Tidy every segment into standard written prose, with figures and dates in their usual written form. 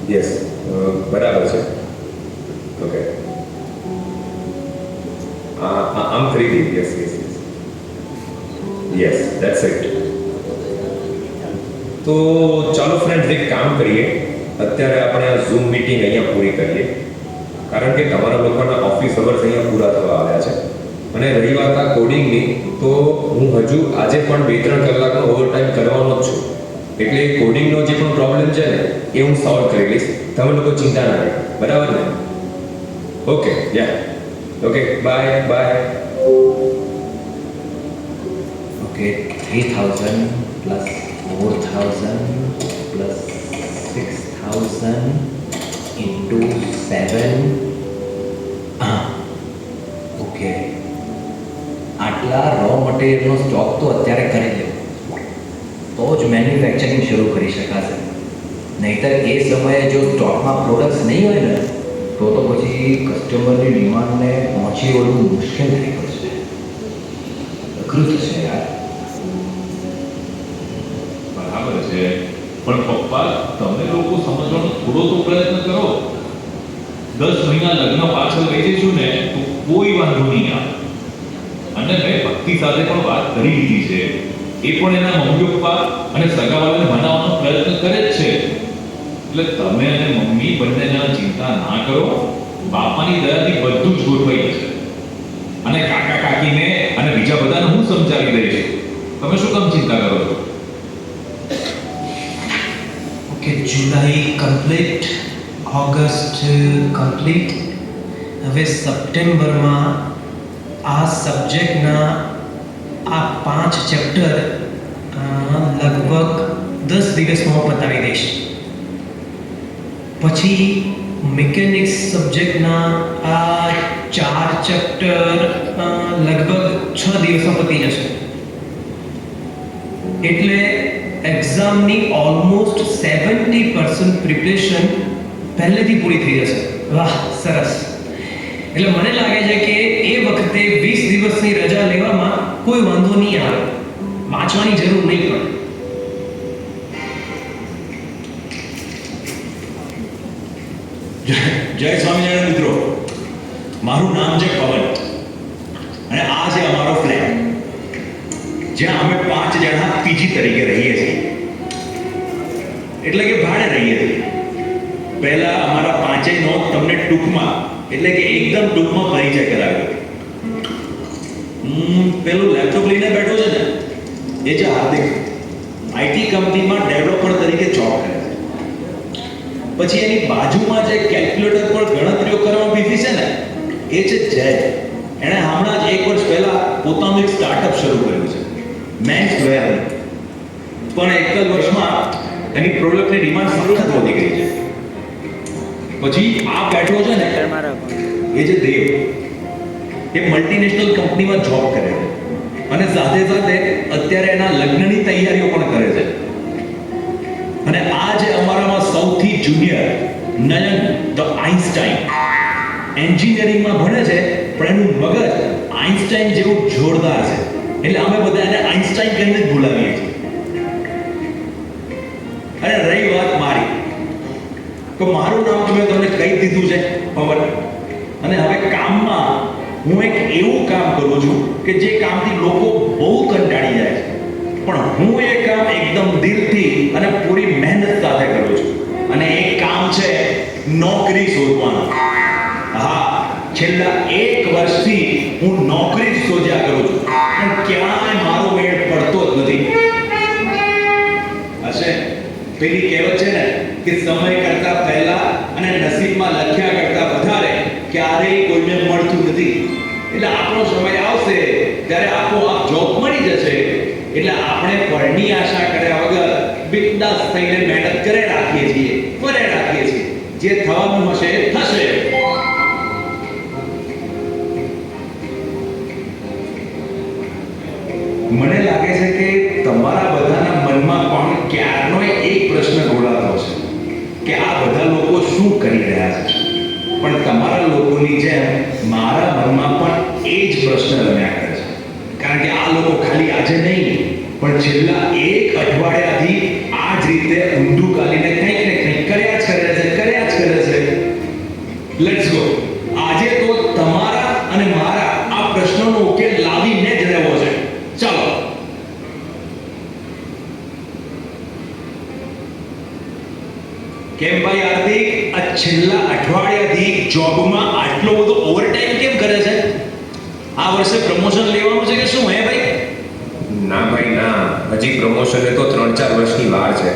Yes, બરાબર છે. Okay, આમ 3D. Yes yes yes yes, that's it. તો ચાલો ફ્રેન્ડ્સ, એક કામ કરીએ. અત્યારે આપણે આ ઝૂમ મીટિંગ અહીંયા પૂરી કરીએ, કારણ કે તમારા લોકોના ઓફિસ અવર્સ અહીંયા પૂરા થવા આવ્યા છે. અને રહી વાત આ કોડિંગની, તો હું હજુ આજે પણ 2-3 કલાકનો ઓવરટાઈમ કરવાનો જ છું. એટલે કોડિંગનો જે પણ પ્રોબ્લેમ છે ને, એ હું સોલ્વ કરી લઈશ. તમે લોકો ચિંતા ના કરો, બરાબર ને? Okay, ya, okay, bye bye. Okay, 3000 plus 4000 plus 6000 into 7. હા, ઓકે. આટલા રો મટીરિયલનો સ્ટોક તો અત્યારે કરી લેવો, તો જ મેન્યુફેક્ચરિંગ શરૂ કરી શકાશે. નહીંતર એ સમયે જો સ્ટોકમાં પ્રોડક્ટ્સ નહીં હોય ને, તો પછી કસ્ટમરની ડિમાન્ડને પહોંચી વળવું મુશ્કેલ થઈ પડશે. અઘરું થશે યાર. બરાબર છે, પણ પપ્પા, તમે લોકો સમજવાનો થોડો તો પ્રયત્ન કરો. 10 મહિના લગ્ન પાછળ લઈ જઈશું ને, તો કોઈ વાંધો નહીં આવે. અને મેં ભક્તિ સાથે પણ વાત કરી લીધી છે. એ પણ એના મમ્મી પપ્પા અને સગાવાળાને મનાવવાનો પ્રયત્ન કરે જ છે. એટલે તમે અને મમ્મી બંને ચિંતા ના કરો. બાપાની દયાથી બધું જ ગોઠવાઈ જશે. અને કાકા કાકીને અને બીજા બધાને હું સમજાવી દઈશ. તમે શું કામ ચિંતા કરો છો? ઓકે, જુલાઈ કમ્પ્લીટ, ઓગસ્ટ કમ્પ્લીટ. હવે સપ્ટેમ્બરમાં આ સબ્જેક્ટના આ 5 ચેપ્ટર લગભગ 10 દિવસમાં હું પતાવી દઈશ. પછી મિકેનિક્સ સબ્જેક્ટના આ 4 ચેપ્ટર લગભગ 6 દિવસમાં પતી જશે. એટલે એક્ઝામની ઓલમોસ્ટ 70% પ્રિપરેશન પહેલેથી પૂરી થઈ જશે. વાહ, સરસ. એટલે મને લાગે છે કે એ વખતે 20 દિવસની રજા લેવામાં કોઈ વાંધો નહીં આવે, વાંચવાની જરૂર નહીં પડે. જય સ્વામિનારાયણ મિત્રો. મારું નામ છે પવન અને આ છે અમારો ફ્લેટ, જ્યાં અમે 5 જણા પીજી તરીકે રહીએ છીએ, એટલે કે ભાડે રહીએ છીએ. પહેલા અમારા 5નો તમને ટૂંકમાં, એટલે કે એકદમ ટૂંકમાં પરિચય કરાવ્યો. પેલું લેપટોપ લઈને બેઠો છે ને, એ છે હાર્દિક. આઈટી કંપનીમાં ડેવલપર તરીકે જોબ કરે છે. પછી એની બાજુમાં જે કેલ્ક્યુલેટર પર ગણતરીઓ કરવામાં બીજી છે ને, એ છે જય. એણે હમણાં જ 1 વર્ષ પહેલા પોતાનું એક સ્ટાર્ટઅપ શરૂ કર્યું છે, મેન્સ વેર. પણ 1 જ વર્ષમાં એની પ્રોડક્ટની ડિમાન્ડ સખત વધી ગઈ છે. પછી આ બેઠો છે ને, એ જે દેવ, એ મલ્ટીનેશનલ કંપનીમાં જોબ કરે છે અને સાથે સાથે અત્યારે એના લગ્નની તૈયારીઓ પણ કરે છે. અને આ જે અમારામાં સૌથી જુનિયર નયન ધ આઈન્સ્ટાઈન, એન્જિનિયરિંગમાં ભણે છે, પણ એનું મગજ આઈન્સ્ટાઈન જેવું જોરદાર છે. એટલે અમે બધા એને આઈન્સ્ટાઈન કહીને જ બોલાવીએ છીએ. અને રહી વાત મારી, તો મારું નામ તો મેં તમને કહી દીધું છે, પવન. અને હવે કામમાં હું એક એવું કામ કરું છું કે જે કામથી લોકો બહુ કંટાળી જાય છે, પણ હું એ કામ એકદમ દિલથી અને પૂરી મહેનત સાથે કરું છું. અને એ કામ છે નોકરી શોધવાનું. હા, છેલ્લા 1 વર્ષથી હું નોકરી જ શોધ્યા કરું છું, પણ ક્યાંય મારો મેળ પડતો જ નથી. હશે પેલી કહેવત છે ને કે સમય કરતા પહેલા અને નસીબમાં લખ્યા કરતા વધારે ક્યારેય કોઈને મળતું નથી. એટલે આપણો સમય આવશે ત્યારે આપોઆપ જોબ મળી જશે. એટલે આપણે ફળની આશા કર્યા વગર બિંદાસ થઈને મહેનત કરે રાખીએ છીએ, કરે રાખીએ છીએ. જે થવાનું હશે એ થશે. મને લાગે છે કે તમારા બધાના મનમાં પણ ક્યારનોય એક પ્રશ્ન ઘોળાતો છે કે આ બધા લોકો શું કરી રહ્યા છે. પણ તમારા લોકોની જેમ મારા મનમાં પણ એ જ પ્રશ્ન રમ્યા કરે છે. કારણ કે આ લોકો ખાલી આજે નહીં, પણ છેલ્લા 1 અઠવાડિયાથી આ જ રીતે ઊંધું કાઢીને કંઈક ને કંઈક કર્યા જ કરે છે લેટ્સ ગો. આજે તો તમારા અને મારા આ પ્રશ્નોનો ઉકેલ લાવીને જ રહેવો છે. ચાલો. કેમ ભાઈ હાર્દિક, આ છેલ્લા અઠવાડિયાથી જોબમાં આટલો બધો ઓવરટાઈમ કેમ કરે છે? આ વર્ષે પ્રમોશન લેવાનું છે કે શું હે ભાઈ? ના ભાઈ ના, હજી પ્રમોશનને તો 3-4 વર્ષની વાર છે.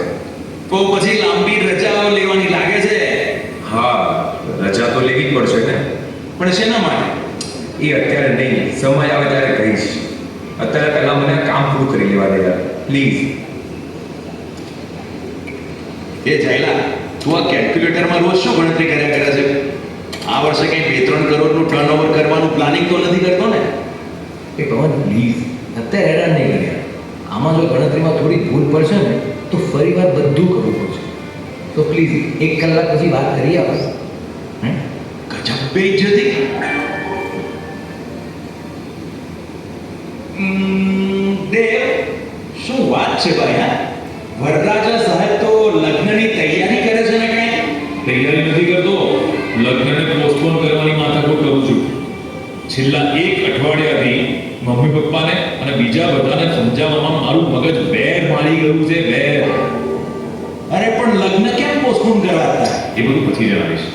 તો પછી લાંબી રજાઓ લેવાની લાગે છે. હા, રજા તો લેવી જ પડશે ને. પણ શેના માટે? એ અત્યારે નહીં, સમય આવે ત્યારે કહીશ. અત્યારે પહેલા મને આ કામ પૂરું કરી લેવા દે યાર, પ્લીઝ. એ જાયલા, તું આ કેલ્ક્યુલેટરમાં રોજ શું ગણતરી કર્યા કરે છે? આ વર્ષે કંઈ 2-3 કરોડનું ટર્નઓવર કરવાનું પ્લાનિંગ તો નથી કરતો ને? એ પવન પ્લીઝ અત્યારે હેરાન નહીં કર્યા. આમાં જો ગણતરીમાં થોડી ભૂલ પડશે ને તો ફરી વાર બધું કરવું પડશે. તો પ્લીઝ 1 કલાક પછી વાત કરીએ આપણે. ગજબ બેઇજ્જતી. દેવ, શું વાત છે ભાઈ? હા, વરરાજા સાહેબ તો લગ્નની તૈયારી કરે છે ને કઈ? તૈયારી નથી કરતો, લગ્નને પોસ્ટપોન કરવાની માથાકૂટ કરું છું. છેલ્લા 1 અઠવાડિયાથી મમ્મી પપ્પાને અને બીજા બધાને સમજાવવામાં મારું મગજ બેર મારી ગયું છે, બેર. અરે પણ લગ્ન કેમ પોસ્ટપોન કરવા હતા? એ બધું પછી જણાવીશ.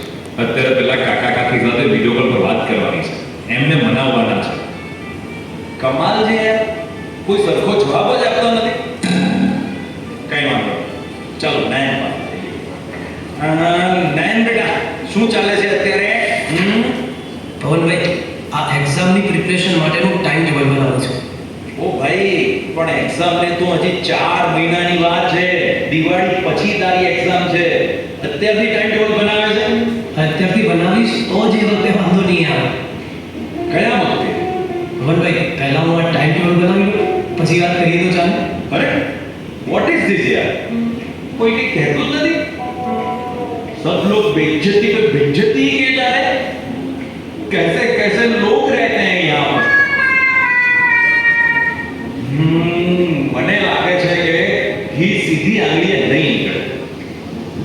અત્યારે પેલા કાકા કાકી સાથે વિડીયો કોલ પર વાત કરવાની છે, એમને મનાવવાના છે. કમાલ છે યાર, કોઈ સરખો જવાબ જ આપતો નથી. કઈ વાંધો નહીં. ચાલો નયન નયન બેટા, શું ચાલે છે અત્યારે? પવનભાઈ, આ એક્ઝામની પ્રિપરેશન માટેનું ટાઈમ ટેબલ બનાવું છું. ઓ ભાઈ, પણ એક્ઝામને તો હજી 4 મહિનાની વાત છે. દિવાળી પછી તારી એક્ઝામ છે. અત્યારથી ટાઈમ ટેબલ બનાવે છે? અત્યારથી બનાવીશ તો જ એ વખતે વાંધો નહીં આવે. કયા વખતે? પવનભાઈ, પહેલા હું આ ટાઈમ ટેબલ બનાવી લઉં, પછી વાત કરીએ તો ચાલે. અરે વોટ ઇઝ ધીસ યાર? કોઈ કંઈ કહેતું જ નથી. सब लोग बेइज्जती पे बेइज्जती ही किए जा रहे हैं. कैसे कैसे लोग रहते हैं यहाँ पर? મને લાગે છે કે ઘી સીધી આંગળીએ નહીં નીકળે.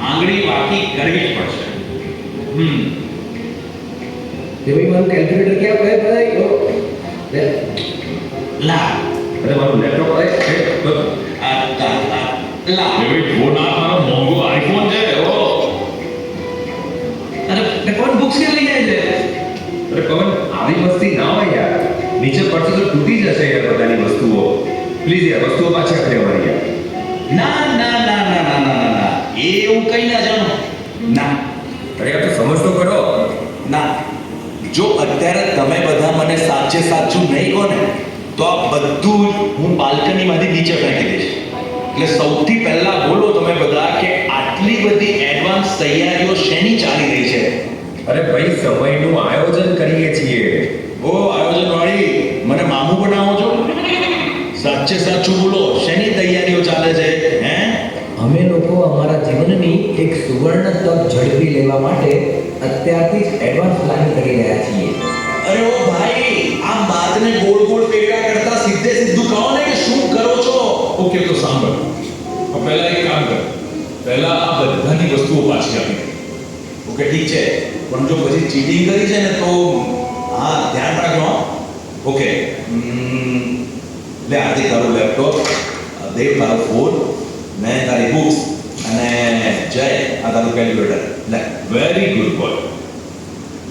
આંગળી વાકી કરવી જ પડશે. એ ભાઈ મારું કેલ્ક્યુલેટર ક્યાં ભાઈ? લા અરે મારું લેપટોપ લા એવી ફોન આ મારો મોંઘો આઈફોન છે. ઓ અરે પવન બુક્સ કે લઈ જાય છે? અરે પવન, આવી મસ્તી ના હોય યાર. નીચે પડશે તો તૂટી જશે યાર બધાની વસ્તુઓ. પ્લીઝ યાર, વસ્તુઓ પાછી આપી અમારી યાર. ના ના ના ના ના ના ના, એ એવું કઈ ના જાણો. ના અરે યાર, તો સમજ તો કરો. ના, જો અત્યારે તમે બધા મને સાચે સાચું નહીં કહો ને તો આ બધું જ હું બાલ્કનીમાંથી નીચે ફેંકી દઈશ. એટલે સૌથી પહેલા બોલો તમે બધા કે આટલી બધી એડવાન્સ તૈયારીઓ શેની ચાલી રહી છે? અરે ભાઈ, સમયનું આયોજન કરીએ છીએ. ઓ આયોજન વાળી, મને મામું બનાવો છો? સાચે સાચું બોલો, શેની તૈયારીઓ ચાલે છે? હે? અમે લોકો અમારા જીવનની એક સુવર્ણ તક ઝડપી લેવા માટે અત્યારથી જ એડવાન્સ પ્લાનિંગ કરી રહ્યા છીએ. અરે ઓ ભાઈ, આ વાતને ગોળ ગોળ ફેરવ્યા કરતા સીધે સીધું કહો ને કે શું કરો છો? ઓકે, તો સાંભળ. પહેલા એક કામ કર, પહેલા આ બધાની વસ્તુઓ પાછી આપી દે. ઓકે ઠીક છે, પણ જો પછી ચીટિંગ કરી છે ને તો હા ધ્યાન રાખજો. ઓકે, લે આજે તારું લેપટોપ, દેવ તારો ફોન, મેં તારી બુક્સ અને જય આ તારું કેલ્ક્યુલેટર. લે. Very good boy.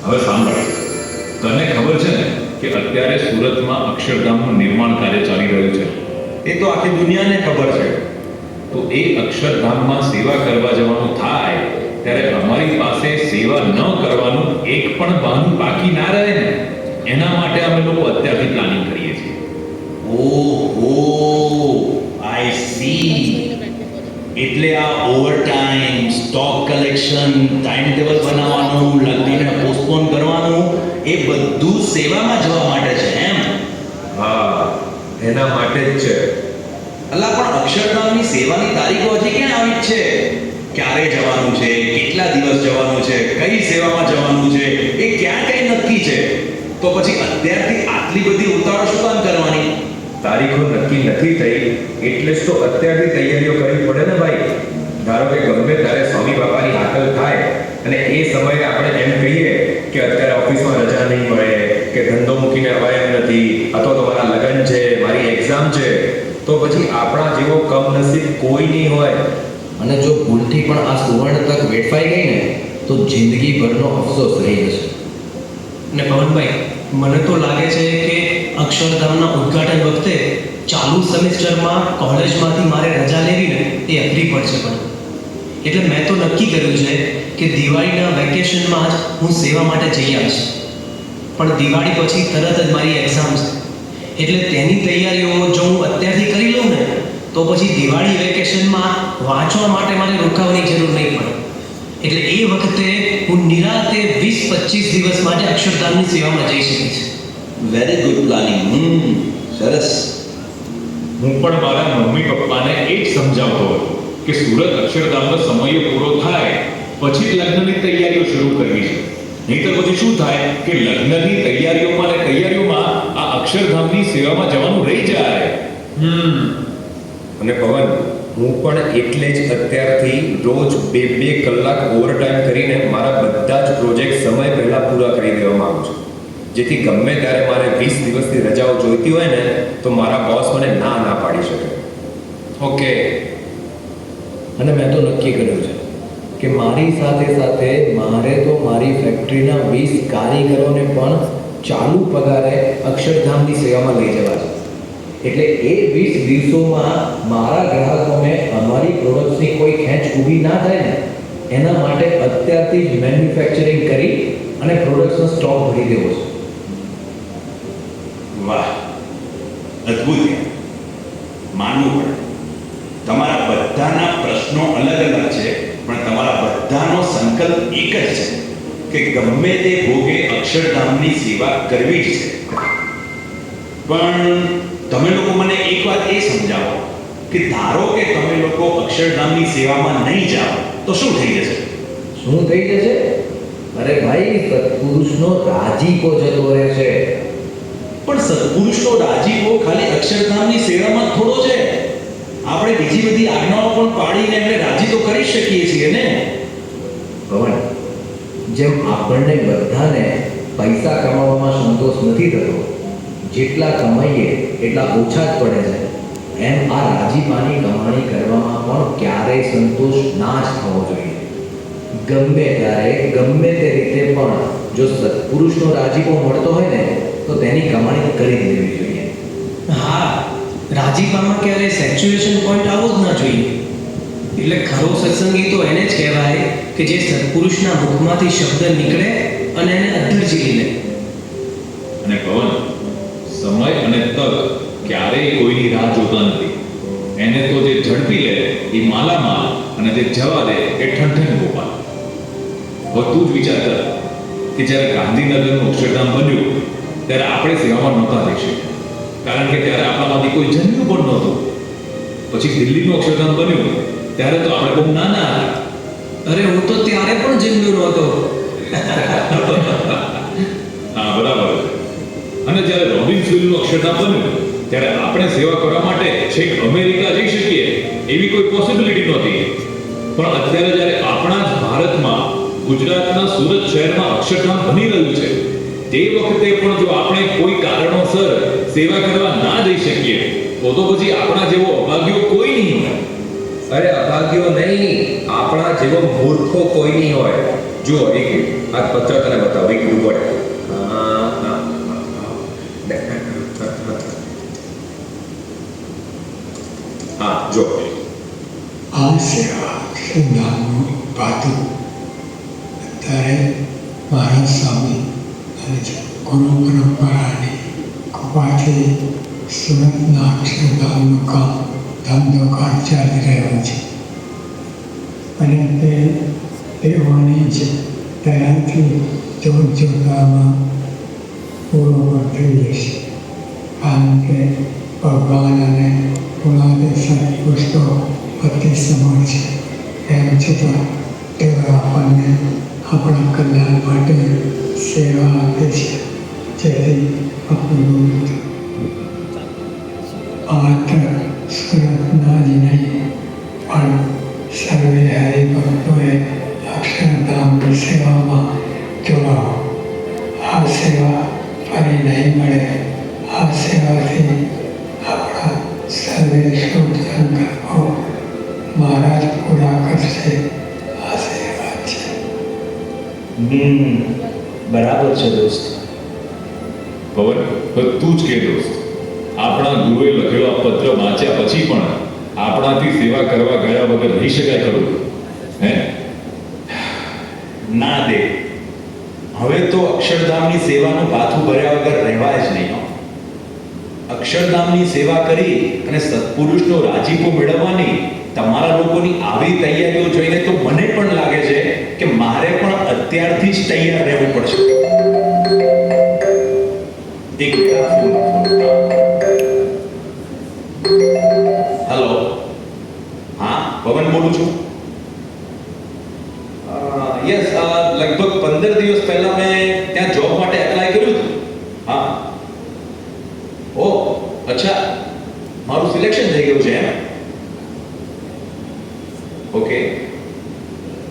હવે સાંભળ, તને ખબર છે ને કે અત્યારે સુરતમાં અક્ષરધામનું નિર્માણ કાર્ય ચાલી રહ્યું છે? એ તો આખી દુનિયાને ખબર છે. તો એ અક્ષરધામમાં સેવા કરવા જવાનું થાય ત્યારે અમારી પાસે સેવા ન કરવાનું એક પણ બહાનું બાકી ના રહે ને, એના માટે અમે લોકો અત્યારથી પ્લાનિંગ કરીએ છીએ. ઓહો, આઈ સી. એટલે આ overtime, stock collection, time table બનાવવાનું, લગ્નને પોસ્ટપોન કરવાનું, એ બધું સેવામાં જવા માટે છે એમ? હા, એના માટે જ છે. અલા પણ અક્ષરધામની સેવાની તારીખો હજી ક્યાં આવી જ છે? ક્યારે જવાનું છે, કેટલા દિવસ જવાનું છે, કઈ સેવામાં જવાનું છે, એ ક્યાં કઈ નક્કી છે? તો પછી અત્યારથી આટલી બધી ઉતાવળ શું કામ કરવાની? તારીખો નક્કી નથી થઈ એટલે જ તો અત્યારથી તૈયારીઓ કરવી પડે ને ભાઈ. કોઈ નહીં હોય. અને જો ભૂલથી પણ આ સુવર્ણ તક વેડફાઈ ગઈ ને તો જિંદગીભરનો અફસોસ રહી જશે. ને પવનભાઈ, મને તો લાગે છે કે અક્ષરધામના ઉદ્ઘાટન વખતે ચાલુ સેમેસ્ટરમાં કોલેજમાંથી મારે રજા લેવી ને એ અઘરી પડશે. પણ એટલે મેં તો નક્કી કર્યું છે કે દિવાળીના વેકેશનમાં જ હું સેવા માટે જઈ આવીશ. પણ દિવાળી પછી તરત જ મારી એક્ઝામ છે, એટલે તેની તૈયારીઓ જો હું અત્યારથી કરી લઉં ને તો પછી દિવાળી વેકેશનમાં વાંચવા માટે મારે રોકાવાની જરૂર નહીં પડે. એટલે એ વખતે હું નિરાતે 20-25 દિવસ માટે અક્ષરધામની સેવામાં જઈ શકીશ. Very good planning. સરસ. હું પણ મારા મમ્મી પપ્પાને એ જ સમજાવતો હતો કે સુરત અક્ષરધામનો સમય પૂરો થાય પછી જ લગ્નની તૈયારીઓ શરૂ કરવી છે. નહીંતર પછી શું થાય કે લગ્નની તૈયારીઓમાં આ અક્ષરધામની સેવામાં જવાનું રહી જાય. અને પવન, હું પણ એટલે જ અત્યારથી રોજ 2-2 કલાક ઓવરટાઈમ કરીને મારા બધા જ પ્રોજેક્ટ સમય પહેલા પૂરા કરી દેવા માંગુ છું, જેથી ગમે ત્યારે મારે 20 દિવસની રજાઓ જોઈતી હોય ને તો મારા બોસ મને ના પાડી શકે. ઓકે. અને મેં તો નક્કી કર્યું છે કે મારી સાથે સાથે મારે તો મારી ફેક્ટરીના 20 કારીગરોને પણ ચાલુ પગારે અક્ષરધામની સેવામાં લઈ જવા છે. એટલે એ 20 દિવસોમાં મારા ગ્રાહકોને અમારી પ્રોડક્ટ્સની કોઈ ખેંચ ઊભી ના થાય ને એના માટે અત્યારથી જ મેન્યુફેક્ચરિંગ કરી અને પ્રોડક્ટ્સનો સ્ટોક ભરી દેવો છે. વાહ, અદ્ભુત. માનવું પડે. તમારા બધાના પ્રશ્નો અલગ અલગ છે, પણ તમારા બધાનો સંકલ્પ એક જ છે કે ગમે તે ભોગે અક્ષરધામની સેવા કરવી જ છે. પણ તમે લોકો મને એક વાત એ સમજાવો કે ધારો કે તમે લોકો અક્ષરધામની સેવામાં નહીં જાઓ તો શું થઈ જશે? શું થઈ જશે? અરે ભાઈ, સત્પુરુષનો રાજીપો જતો રહેશે. પણ સત્પુરુષનો રાજીપો ખાલી અક્ષરધામની સેવામાં થોડો છે. આપણે બીજી બધી આજ્ઞાઓ પણ પાડીને એમને રાજી તો કરી શકીએ છીએ ને. પવન, જેમ આપણને બધાને પૈસા કમાવામાં સંતોષ નથી થતો, જેટલા કમાઈએ એટલા ઓછા જ પડે છે, એમ આ રાજીપાની કમાણી કરવામાં પણ ક્યારેય સંતોષ ના જ થવો જોઈએ. ગમે ત્યારે ગમે તે રીતે પણ જો સત્પુરુષનો રાજીપો મળતો હોય ને તો તેની કમાણી કરી દેવી જોઈએ. હા, રાજીપામાં ક્યારેય સેચ્યુએશન પોઈન્ટ આવવો જ ના જોઈએ. એટલે ખરો સત્સંગી તો એને જ કહેવાય કે જે સત્પુરુષના મુખમાંથી શબ્દ નીકળે અને એને અધ્ધર ઝીલી લે. અને પવન, સમય અને તક ક્યારેય કોઈની રાહ જોતા નથી. એને તો જે ઝડપી લે એ માલામાલ અને જે જવા દે એ ઠંઠન ગોપાલ. હવે તું જ વિચાર કર કે જ્યારે ગાંધીનગરનું અક્ષરધામ બન્યું ત્યારે આપણે સેવામાં નહોતા થઈ શક્યા, કારણ કે ત્યારે આપણામાંથી કોઈ જન્મ્યું પણ નહોતું. પછી દિલ્હીનું અક્ષરધામ બન્યું ત્યારે તો આપણે બહુ નાના હતા. અરે, હું તો ત્યારે પણ જન્મ્યો નહોતો. હા, બરાબર છે. અને જ્યારે રોબિન્સવિલનું અક્ષરધામ બન્યું ત્યારે આપણે સેવા કરવા માટે છેક અમેરિકા જઈ શકીએ એવી કોઈ પોસિબિલિટી નહોતી. પણ અત્યારે જ્યારે આપણા જ ભારતમાં ગુજરાતના સુરત શહેરમાં અક્ષરધામ બની રહ્યું છે, તે વખતે પણ જો આપણે કોઈ કારણોસર સેવા કરવા ના જઈ શકીએ તો પછી આપણા જેવો અભાગ્યો કોઈ નહીં હોય. અરે અભાગ્યો નહીં, આપણા જેવો મૂર્ખો કોઈ નહીં હોય. જુઓ, એક આ પત્ર તને બતાવો, એક રૂબડ. હા, જો. આ સેવા અક્ષરધામનું ઉત્પાદન અત્યારે મારા સ્વામી અને ગુરુ પરંપરાની કૃપાથી સુરતના અક્ષરધામનું કામ ધમધોકાર ચાલી રહ્યું છે. અને તેઓની જ દયાથી જોતજોતામાં પૂરો પણ થઈ જશે. કારણ કે ભગવાન અને ગુણાદેશન પુષ્ટો અતિ સમય છે. એમ છતાં તેઓ આપણને આપણા કલ્યાણ માટે સેવા આપે છે, જેથી આપણું માત્ર સુરતના જ નહીં પણ સર્વે હરિભક્તોએ અક્ષરધામની સેવામાં જોડાઓ. આ સેવા ફરી નહીં મળે. આ સેવાથી આપણા સર્વે શુભ સંકલ્પો બરાબર છે દોસ્ત. પવન બધું જ કે દોસ્ત, આપણા ગુરુએ લખેલો આ પત્ર વાંચ્યા પછી પણ આપણાથી સેવા કરવા ગયા વગર રહી શકાય ખરું? હે? ના દે, હવે તો અક્ષરધામની સેવાનું પાથું ભર્યા વગર રહેવાય જ નહીં. અક્ષરધામની સેવા કરી અને સત્પુરુષનો રાજીપો મેળવવાની તમારા લોકોની આવી તૈયારીઓ જોઈને તો મને પણ લાગે છે કે મારે પણ અત્યારથી જ તૈયાર રહેવું પડશે. એક હેલો, હા પવન બોલું છું. યસ, લગભગ 15 દિવસ પહેલા મેં ત્યાં જોબ માટે એપ્લાય કર્યું હતું. હા, ઓ અચ્છા, મારું સિલેક્શન થઈ ગયું છે એમ? ઓકે,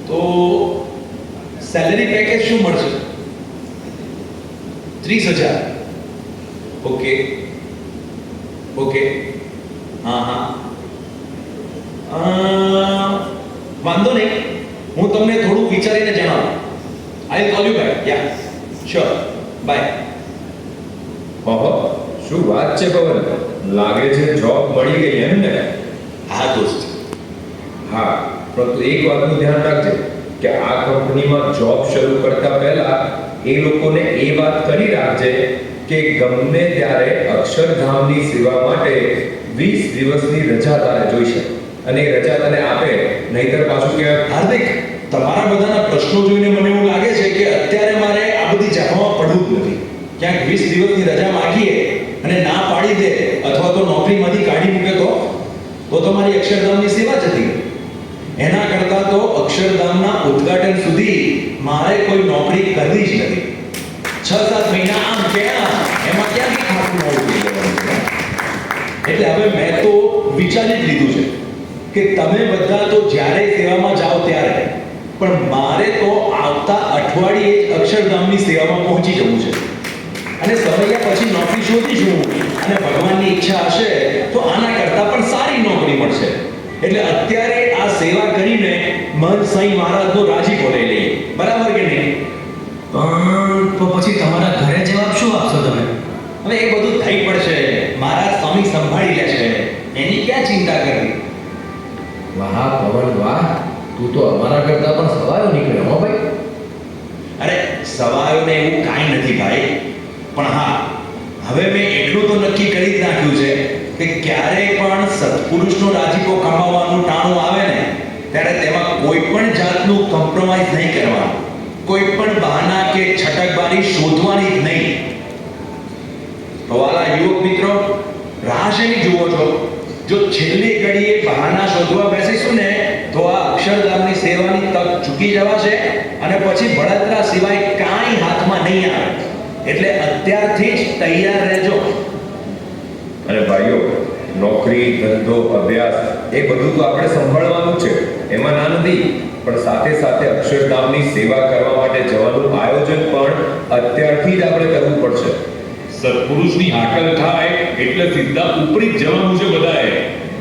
તો સેલરી પેકેજ શું મળશે? 30,000. ઓકે ઓકે, હા હા, વાંધો નહીં, હું તમને થોડું વિચારીને જણાવું. I call you back. Yeah sure, bye. ઓહો, શું વાત છે પવન, લાગે છે જોબ મળી ગઈ એમ ને? હા દોસ્ત. હા, પરંતુ એક વાતનું ધ્યાન રાખજે કે આ કંપનીમાં જોબ શરૂ કરતા પહેલા એ લોકોને એ વાત કરી રાખજે કે ગમે ત્યારે અક્ષરધામની સેવા માટે 20 દિવસની રજા તારે જોઈશે, અને એ રજા તને આપે, નહીતર પાછું કે હાર્દિક, તમારા બધાના પ્રશ્નો જોઈને મને એવું લાગે છે કે અત્યારે મારે આ બધી જાગવામાં પડવું જ નથી. ક્યાંક 20 દિવસની રજા માંગીએ અને ના પાડી દે અથવા તો નોકરીમાંથી કાઢી મૂકે તો તમારી અક્ષરધામની સેવા જતી રહે. એના કરતાં તો અક્ષરધામના ઉદ્ઘાટન સુધી મારે કોઈ નોકરી કરવી જ નથી. 6-7 મહિના આમ કે આમ, એમાં ક્યાંથી ખાતું મોડું થઈ જવાનું છે? એટલે હવે મેં તો વિચારી જ લીધું છે કે તમે બધા તો જ્યારે સેવામાં જાઓ ત્યારે, પણ મારે તો આવતા અઠવાડિયે જ અક્ષરધામની સેવામાં પહોંચી જવું છે. અને સમયા પછી નોકરી શોધીશું, અને ભગવાનની ઈચ્છા હશે તો આના કરતાં પણ સારી નોકરી મળશે. એટલે અત્યારે આ સેવા કરીને મન સાઈ મહારાજનો રાજીપો લઈ લઈએ, બરાબર કે નહીં? પણ તો પછી તમારા ઘરે જવાબ શું આપશો તમે? હવે એ બધું થઈ પડશે, મહારાજ સ્વામી સંભાળી લેશે, એની ક્યાં ચિંતા કરવી? વાહ પવન વાહ, તું તો અમારા કરતા પણ સવાયો નીકળ્યો હો ભાઈ. અરે સવાયો ને એવું કાંઈ નથી ભાઈ, પણ હા, હવે મેં એટલું તો નક્કી કરી જ નાખ્યું છે કે ક્યારેય પણ સત્પુરુષનો રાજીપો કમાવાનું ટાણું આવે ને ત્યારે તેમાં કોઈ પણ જાતનું કોમ્પ્રોમાઇઝ નહીં કરવાનું, કોઈ પણ બહાના કે છટકબારી શોધવાની જ નહીં. તો વાલા યુવક મિત્રો, રાહ શેની જુઓ છો? જો છેલ્લી ઘડીએ બહાના શોધવા બેસીશું ને તો આ અક્ષરધામની સેવાની તક ચૂકી જવાશે અને પછી બળતરા સિવાય કાંઈ હાથમાં નહીં આવે. એટલે અત્યારથી જ તૈયાર રહેજો. અને ભાઈઓ, નોકરી, ધંધો, અભ્યાસ એ બધું તો આપણે સંભાળવાનું છે, એમાં ના નથી, પણ સાથે સાથે અક્ષરધામની સેવા કરવા માટે જવાનું આયોજન પણ અત્યારથી જ આપણે કરવું પડશે. સત્પુરુષની હાકલ થાય એટલે સીધા ઉપરી જ જવાનું છે બધાએ.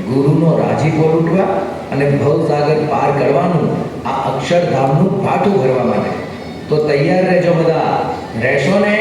ગુરુનો રાજીપો લૂંટવા અને ભવસાગર પાર કરવાનું આ અક્ષરધામનું પાટું ભરવા માટે. તો તૈયાર રહેજો બધા, રહેશો ને?